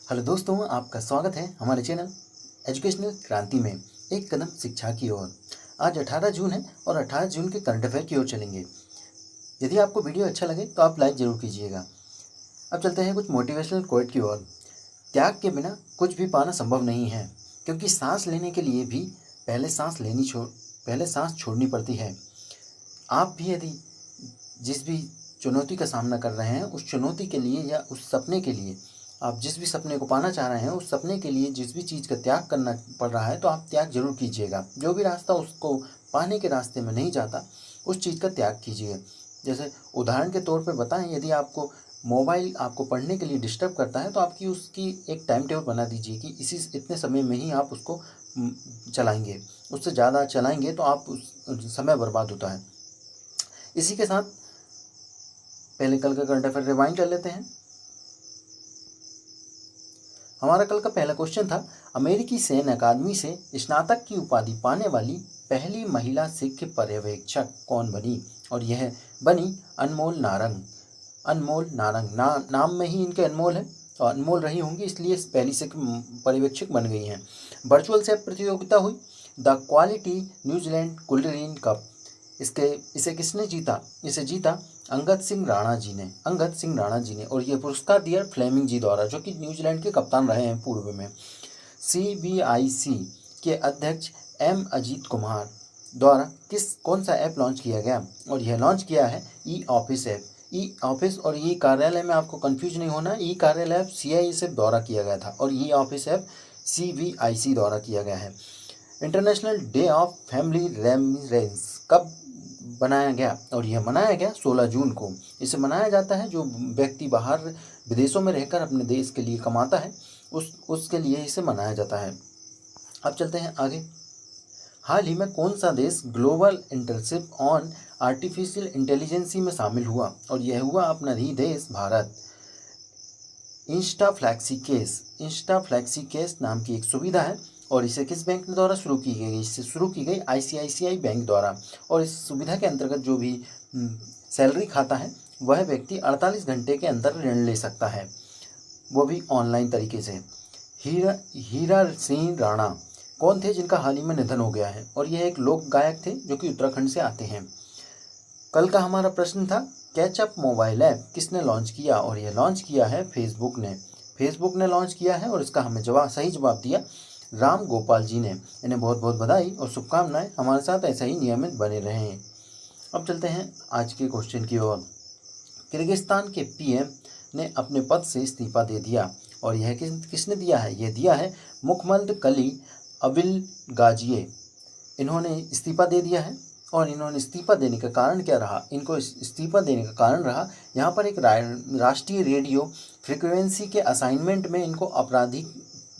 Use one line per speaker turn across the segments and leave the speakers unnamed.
Hello दोस्तों, आपका स्वागत है हमारे चैनल एजुकेशनल क्रांति में। एक कदम शिक्षा की ओर। आज 18 जून है और 18 जून के करंट अफेयर की ओर चलेंगे। यदि आपको वीडियो अच्छा लगे तो आप लाइक जरूर कीजिएगा। अब चलते हैं कुछ मोटिवेशनल कोट की ओर। त्याग के बिना कुछ भी पाना संभव नहीं है, क्योंकि सांस लेने के लिए भी पहले सांस छोड़नी पड़ती है। आप भी यदि जिस भी चुनौती का सामना कर रहे हैं, उस चुनौती के लिए या उस सपने के लिए, आप जिस भी सपने को पाना चाह रहे हैं, उस सपने के लिए जिस भी चीज़ का त्याग करना पड़ रहा है, तो आप त्याग जरूर कीजिएगा। जो भी रास्ता उसको पाने के रास्ते में नहीं जाता, उस चीज़ का त्याग कीजिए। जैसे उदाहरण के तौर पर बताएं, यदि आपको मोबाइल आपको पढ़ने के लिए डिस्टर्ब करता है, तो आपकी उसकी एक टाइम टेबल बना दीजिए कि इसी इतने समय में ही आप उसको चलाएंगे। उससे ज़्यादा चलाएंगे तो आप उस समय बर्बाद होता है। इसी के साथ पहले कल का करंट अफेयर रिवाइंड कर लेते हैं। हमारा कल का पहला क्वेश्चन था, अमेरिकी सैन्य अकादमी से स्नातक की उपाधि पाने वाली पहली महिला सिख पर्यवेक्षक कौन बनी? और यह बनी अनमोल नारंग। अनमोल नारंग नाम में ही इनके अनमोल है, तो अनमोल रही होंगी, इसलिए पहली सिख पर्यवेक्षक बन गई हैं। वर्चुअल से प्रतियोगिता हुई, द क्वालिटी न्यूजीलैंड कुल्डरीन कप। इसे किसने जीता? इसे जीता अंगद सिंह राणा जी ने। और यह पुरस्कार दिया फ्लेमिंग जी द्वारा, जो कि न्यूजीलैंड के कप्तान रहे हैं पूर्व में। CBIC के अध्यक्ष M अजीत कुमार द्वारा कौन सा ऐप लॉन्च किया गया? और यह लॉन्च किया है e office app. E office और ई कार्यालय में आपको कंफ्यूज नहीं होना। ई कार्यालय ऐप CISF द्वारा किया गया था और ई ऑफिस ऐप CBIC द्वारा किया गया है। इंटरनेशनल डे ऑफ फैमिली रेमिरेंस कब बनाया गया? और यह मनाया गया 16 जून को। इसे मनाया जाता है, जो व्यक्ति बाहर विदेशों में रहकर अपने देश के लिए कमाता है, उसके लिए इसे मनाया जाता है। अब चलते हैं आगे। हाल ही में कौन सा देश global internship on artificial intelligence में शामिल हुआ? और यह हुआ अपना ही देश भारत। इंस्टा फ्लैक्सी केस नाम की एक सुविधा है और इसे किस बैंक द्वारा शुरू की गई? इसे शुरू की गई ICICI बैंक द्वारा। और इस सुविधा के अंतर्गत जो भी सैलरी खाता है, वह व्यक्ति 48 घंटे के अंदर ऋण ले सकता है, वो भी ऑनलाइन तरीके से। हीरा सिंह राणा कौन थे जिनका हाल ही में निधन हो गया है? और यह एक लोक गायक थे जो कि उत्तराखंड से आते हैं। कल का हमारा प्रश्न था, कैचअप मोबाइल ऐप किसने लॉन्च किया? और यह लॉन्च किया है फेसबुक ने लॉन्च किया है और इसका हमें सही जवाब दिया राम गोपाल जी ने। इन्हें बहुत बहुत बधाई और शुभकामनाएं। हमारे साथ ऐसा ही नियमित बने रहें। अब चलते हैं आज के क्वेश्चन की ओर। किर्गिस्तान के PM ने अपने पद से इस्तीफा दे दिया और यह किसने दिया है? यह दिया है मुखमद कली अबिल गाजिए। इन्होंने इस्तीफा दे दिया है और इन्होंने इस्तीफा देने का कारण क्या रहा? इनको इस्तीफा देने का कारण रहा, यहाँ पर एक राष्ट्रीय रेडियो फ्रीक्वेंसी के असाइनमेंट में इनको आपराधिक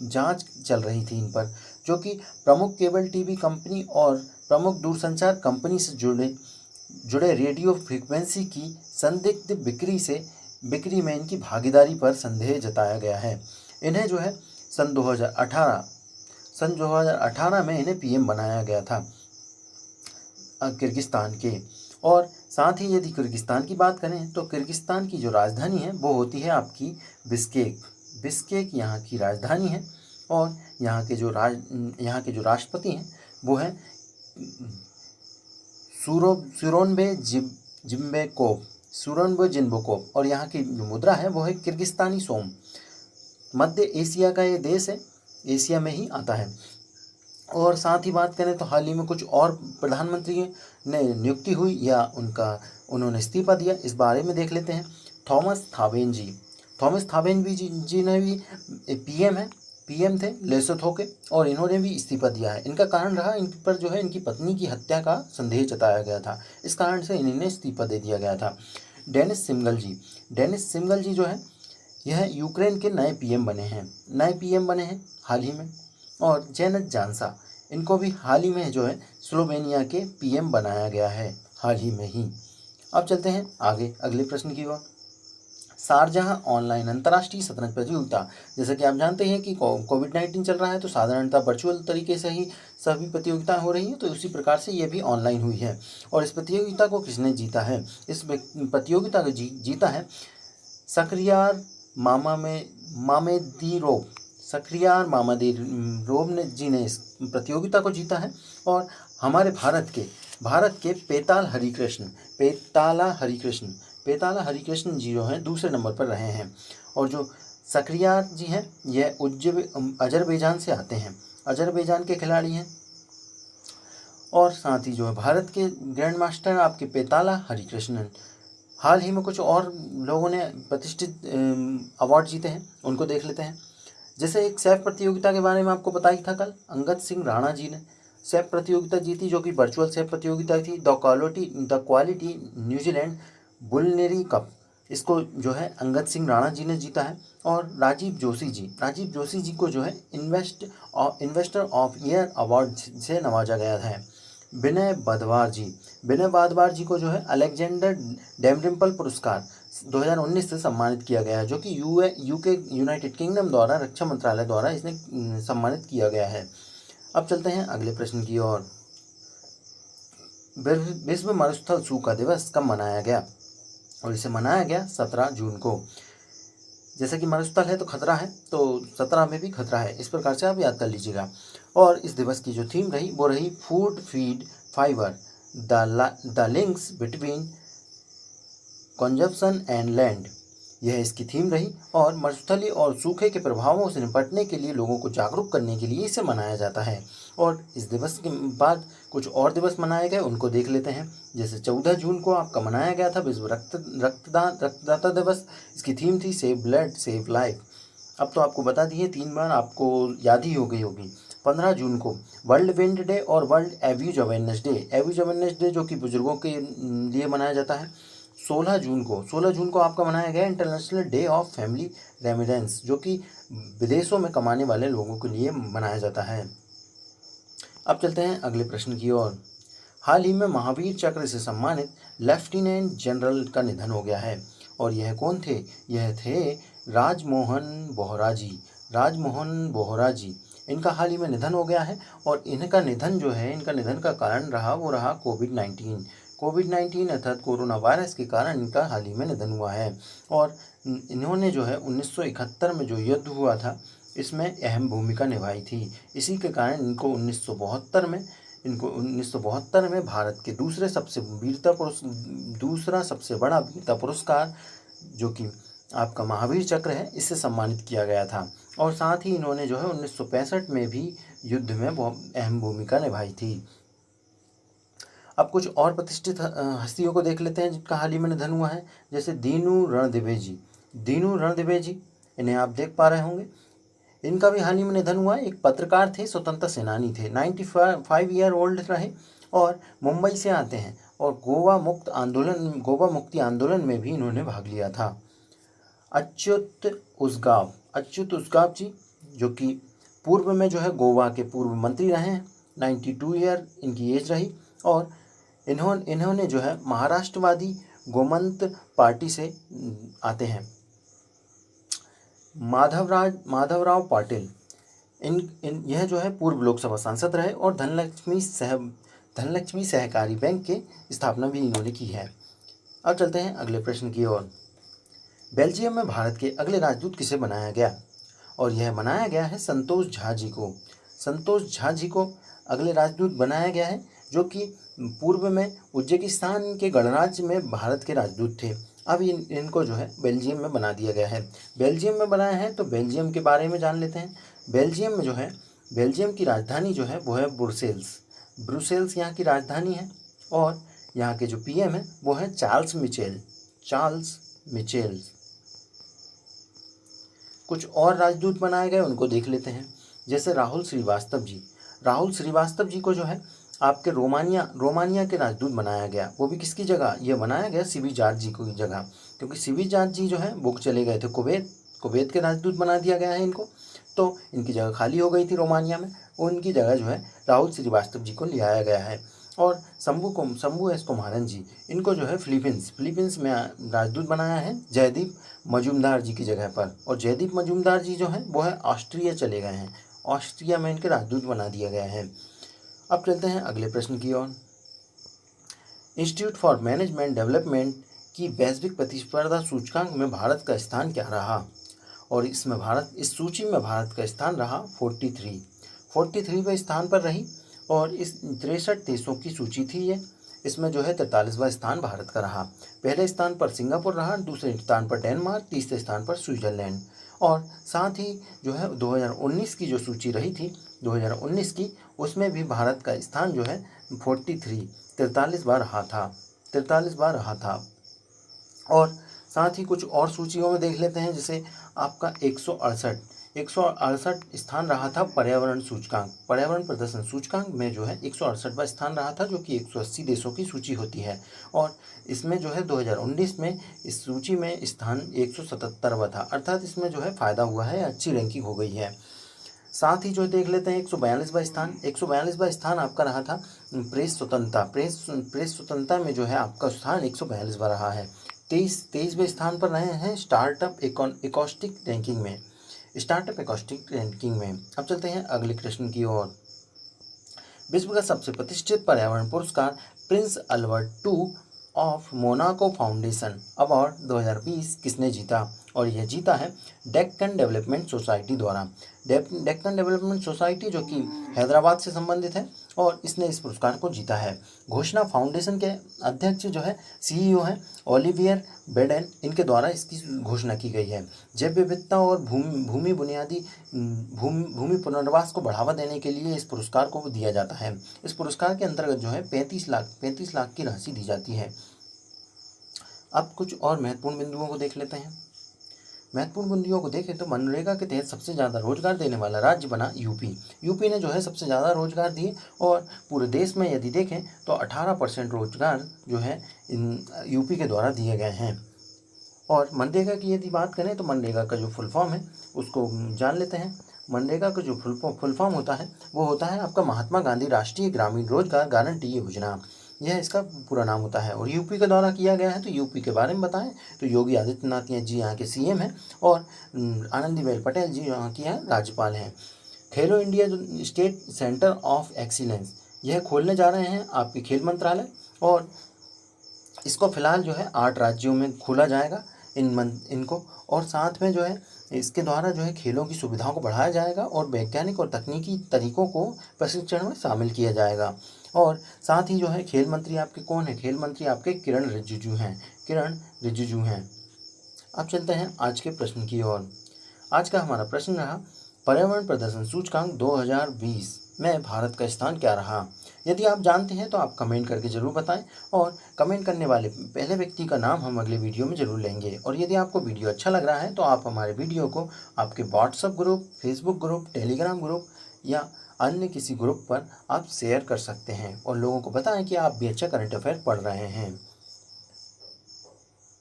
जांच चल रही थी इन पर, जो कि प्रमुख केबल TV कंपनी और प्रमुख दूरसंचार कंपनी से जुड़े रेडियो फ्रीक्वेंसी की संदिग्ध बिक्री में इनकी भागीदारी पर संदेह जताया गया है। इन्हें जो है सन 2018 में इन्हें PM बनाया गया था किर्गिस्तान के। और साथ ही यदि किर्गिस्तान की बात करें तो किर्गिस्तान की जो राजधानी है वो होती है आपकी बिश्केक यहाँ की राजधानी है। और यहाँ के जो राष्ट्रपति हैं वो हैं सूरोनबे जिन्बेकोव। और यहाँ की जो मुद्रा है वो है किर्गिस्तानी सोम। मध्य एशिया का ये देश है, एशिया में ही आता है। और साथ ही बात करें तो हाल ही में कुछ और प्रधानमंत्री ने नियुक्ति हुई या उन्होंने इस्तीफा दिया, इस बारे में देख लेते हैं। थॉमस थाबेनजी जी ने भी PM थे लेसोथो के, और इन्होंने भी इस्तीफा दिया है। इनका कारण रहा, इन पर जो है इनकी पत्नी की हत्या का संदेह जताया गया था, इस कारण से इन्हें इस्तीफा दे दिया गया था। डेनिस सिमगल जी जो है यह यूक्रेन के नए PM बने हैं हाल ही में। और जेनत जानसा, इनको भी हाल ही में जो है स्लोवेनिया के PM बनाया गया है, हाल ही में ही। अब चलते हैं आगे अगले प्रश्न की ओर। शारजाह ऑनलाइन अंतर्राष्ट्रीय शतरंज प्रतियोगिता। जैसा कि आप जानते हैं कि कोविड-19 चल रहा है, तो साधारणतः वर्चुअल तरीके से ही सभी प्रतियोगिताएं हो रही हैं, तो उसी प्रकार से ये भी ऑनलाइन हुई है। और इस प्रतियोगिता को किसने जीता है? इस प्रतियोगिता को जीता है शखरियार मामेदीरोव, शख्रियार मामेदीरोव ने जी ने इस प्रतियोगिता को जीता है। और हमारे भारत के पेताला हरिकृष्ण जी जो हैं दूसरे नंबर पर रहे हैं। और जो शख्रियार जी हैं यह अजरबैजान से आते हैं, अजरबैजान के खिलाड़ी हैं। और साथ ही जो है भारत के ग्रैंड मास्टर आपके पेताला हरिकृष्णन। हाल ही में कुछ और लोगों ने प्रतिष्ठित अवार्ड जीते हैं, उनको देख लेते हैं। जैसे एक सैफ प्रतियोगिता के बारे में आपको बताया था कल, अंगद सिंह राणा जी ने सैफ प्रतियोगिता जीती, जो कि वर्चुअल सैफ प्रतियोगिता थी। द क्वालिटी न्यूजीलैंड बुलनेरी कप, इसको जो है अंगद सिंह राणा जी ने जीता है। और राजीव जोशी जी को जो है इन्वेस्टर ऑफ ईयर अवार्ड से नवाजा गया है। विनय बादवार जी को जो है अलेक्जेंडर डेमरिम्पल पुरस्कार 2019 से सम्मानित किया गया है, जो कि यूके यूनाइटेड किंगडम द्वारा रक्षा मंत्रालय द्वारा इसने सम्मानित किया गया है। अब चलते हैं अगले प्रश्न की ओर। विश्व मरुस्थल सूखा दिवस कब मनाया गया? और इसे मनाया गया 17 जून को। जैसे कि मरुस्थल है तो खतरा है, तो 17 में भी खतरा है, इस प्रकार से आप याद कर लीजिएगा। और इस दिवस की जो थीम रही वो रही food feed fibre, the links between consumption and land, यह इसकी थीम रही। और मरुस्थलीय और सूखे के प्रभावों से निपटने के लिए लोगों को जागरूक करने के लिए इसे मनाया जाता है। और इस दिवस के बाद कुछ और दिवस मनाए गए, उनको देख लेते हैं। जैसे 14 जून को आपका मनाया गया था विश्व रक्तदाता दिवस। इसकी थीम थी सेव ब्लड सेव लाइफ। अब तो आपको बता दिए, 3 बार आपको याद ही हो गई होगी। 15 जून को वर्ल्ड विंड डे और वर्ल्ड एब्यूज अवेयरनेस डे जो कि बुजुर्गों के लिए मनाया जाता है। 16 जून को आपका मनाया गया इंटरनेशनल डे ऑफ फैमिली रेमिडेंस, जो कि विदेशों में कमाने वाले लोगों के लिए मनाया जाता है। अब चलते हैं अगले प्रश्न की ओर। हाल ही में महावीर चक्र से सम्मानित लेफ्टिनेंट जनरल का निधन हो गया है। और यह कौन थे? यह थे राजमोहन बोहरा जी। इनका हाल ही में निधन हो गया है। और इनका निधन का कारण रहा वो रहा कोविड-19 अर्थात कोरोना वायरस के कारण इनका हाल ही में निधन हुआ है। और इन्होंने जो है 1971 में जो युद्ध हुआ था इसमें अहम भूमिका निभाई थी। इसी के कारण इनको 1972 में भारत के दूसरा सबसे बड़ा वीरता पुरस्कार जो कि आपका महावीर चक्र है, इससे सम्मानित किया गया था। और साथ ही इन्होंने जो है 1965 में भी युद्ध में बहुत अहम भूमिका निभाई थी। अब कुछ और प्रतिष्ठित हस्तियों को देख लेते हैं जिनका हाल ही में निधन हुआ है। जैसे दीनू रणदिवे जी, इन्हें आप देख पा रहे होंगे। इनका भी हाल ही में निधन हुआ है। एक पत्रकार थे, स्वतंत्रता सेनानी थे, 95 ईयर ओल्ड रहे और मुंबई से आते हैं। और गोवा मुक्ति आंदोलन में भी इन्होंने भाग लिया था। अच्युत उसगाव जी, जो कि पूर्व में जो है गोवा के पूर्व मंत्री रहे हैं, 92 ईयर इनकी एज रही। और इन्होंने जो है महाराष्ट्रवादी गोमंत पार्टी से आते हैं। माधवराव पाटिल, यह जो है पूर्व लोकसभा सांसद रहे और धनलक्ष्मी सहकारी बैंक के स्थापना भी इन्होंने की है। अब चलते हैं अगले प्रश्न की ओर। बेल्जियम में भारत के अगले राजदूत किसे बनाया गया? और यह बनाया गया है संतोष झा जी को अगले राजदूत बनाया गया है, जो कि पूर्व में उज्बेकिस्तान के गणराज्य में भारत के राजदूत थे। अब इनको जो है बेल्जियम में बना दिया गया है। बेल्जियम में बनाया है तो बेल्जियम के बारे में जान लेते हैं। बेल्जियम में जो है बेल्जियम की राजधानी जो है वो है ब्रुसेल्स यहाँ की राजधानी है। और यहाँ के जो पीएम है वो है चार्ल्स मिचेल। कुछ और राजदूत बनाए गए, उनको देख लेते हैं। जैसे राहुल श्रीवास्तव जी को जो है आपके रोमानिया के राजदूत बनाया गया। वो भी किसकी जगह? ये बनाया गया सीबी जॉर्ज जी की जगह, क्योंकि सीबी जॉर्ज जी जो है वो चले गए थे कुवैत के राजदूत बना दिया गया है इनको। तो इनकी जगह खाली हो गई थी रोमानिया में, उनकी जगह जो है राहुल श्रीवास्तव जी को लिया गया है। और शंभू एस कुमारन जी, इनको जो है फिलीपींस में राजदूत बनाया है जयदीप मजूमदार जी की जगह पर। और जयदीप मजूमदार जी जो है वो है ऑस्ट्रिया चले गए हैं, ऑस्ट्रिया में इनके राजदूत बना दिया गया है। अब चलते हैं अगले प्रश्न की ओर। इंस्टीट्यूट फॉर मैनेजमेंट डेवलपमेंट की वैश्विक प्रतिस्पर्धा सूचकांक में भारत का स्थान क्या रहा? और इसमें इस सूची में भारत का स्थान रहा 43वें स्थान पर रही। और इस 63 देशों की सूची थी ये, इसमें जो है 43वां स्थान भारत का रहा। पहले स्थान पर सिंगापुर रहा, दूसरे स्थान पर डेनमार्क, तीसरे स्थान पर स्विट्जरलैंड। और साथ ही जो है 2019 की जो सूची रही थी 2019 की, उसमें भी भारत का स्थान जो है 43वां रहा था। और साथ ही कुछ और सूचियों में देख लेते हैं, जैसे आपका 168 स्थान रहा था पर्यावरण प्रदर्शन सूचकांक में जो है 168वां स्थान रहा था, जो कि 180 देशों की सूची होती है। और इसमें जो है 2019 में इस सूची में स्थान 177वां था, अर्थात इसमें जो है फ़ायदा हुआ है, अच्छी रैंकिंग हो गई है। साथ ही जो देख लेते हैं 142वां स्थान आपका रहा था प्रेस स्वतंत्रता में जो है आपका स्थान 142वां रहा है। 23वें स्थान पर रहे हैं स्टार्टअप एकॉस्टिक रैंकिंग में। अब चलते हैं अगले प्रश्न की ओर। विश्व का सबसे प्रतिष्ठित पर्यावरण पुरस्कार Prince Albert II of Monaco foundation award 2020 किसने जीता? और यह जीता है डेक्कन डेवलपमेंट सोसाइटी द्वारा। डेक्कन डेवलपमेंट सोसाइटी जो कि हैदराबाद से संबंधित है, और इसने इस पुरस्कार को जीता है। घोषणा फाउंडेशन के अध्यक्ष जो है CEO हैं ओलिवियर बेडेन, इनके द्वारा इसकी घोषणा की गई है। जैव विविधता और भूमि पुनर्वास को बढ़ावा देने के लिए इस पुरस्कार को दिया जाता है। इस पुरस्कार के अंतर्गत जो है 35 लाख की राशि दी जाती है। अब कुछ और महत्वपूर्ण बिंदुओं को देख लेते हैं। महत्वपूर्ण बिंदुओं को देखें तो मनरेगा के तहत सबसे ज़्यादा रोजगार देने वाला राज्य बना यूपी ने जो है सबसे ज़्यादा रोजगार दिए। और पूरे देश में यदि देखें तो 18% रोजगार जो है यूपी के द्वारा दिए गए हैं। और मनरेगा की यदि बात करें तो मनरेगा का जो फुल फॉर्म है उसको जान लेते हैं। मनरेगा का जो फुल फॉर्म होता है वो होता है आपका महात्मा गांधी राष्ट्रीय ग्रामीण रोजगार गारंटी योजना, यह इसका पूरा नाम होता है। और यूपी के द्वारा किया गया है, तो यूपी के बारे में बताएं तो योगी आदित्यनाथ जी यहाँ के CM हैं, और आनंदीबेन पटेल जी यहाँ की यहाँ राज्यपाल हैं। खेलो इंडिया जो स्टेट सेंटर ऑफ एक्सीलेंस, यह खोलने जा रहे हैं आपके खेल मंत्रालय, और इसको फिलहाल जो है 8 राज्यों में खोला जाएगा इनको। और साथ में जो है इसके द्वारा जो है खेलों की सुविधाओं को बढ़ाया जाएगा और वैज्ञानिक और तकनीकी तरीकों को प्रशिक्षण में शामिल किया जाएगा। और साथ ही जो है खेल मंत्री आपके कौन है? खेल मंत्री आपके किरण रिजिजू हैं। अब चलते हैं आज के प्रश्न की ओर। आज का हमारा प्रश्न रहा पर्यावरण प्रदर्शन सूचकांक 2020 में भारत का स्थान क्या रहा? यदि आप जानते हैं तो आप कमेंट करके ज़रूर बताएं, और कमेंट करने वाले पहले व्यक्ति का नाम हम अगले वीडियो में ज़रूर लेंगे। और यदि आपको वीडियो अच्छा लग रहा है तो आप हमारे वीडियो को आपके WhatsApp group, Facebook group, Telegram group या अन्य किसी ग्रुप पर आप शेयर कर सकते हैं, और लोगों को बताएं कि आप भी अच्छा करंट अफेयर पढ़ रहे हैं।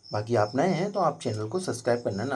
बाकी आप नए हैं तो आप चैनल को सब्सक्राइब करना ना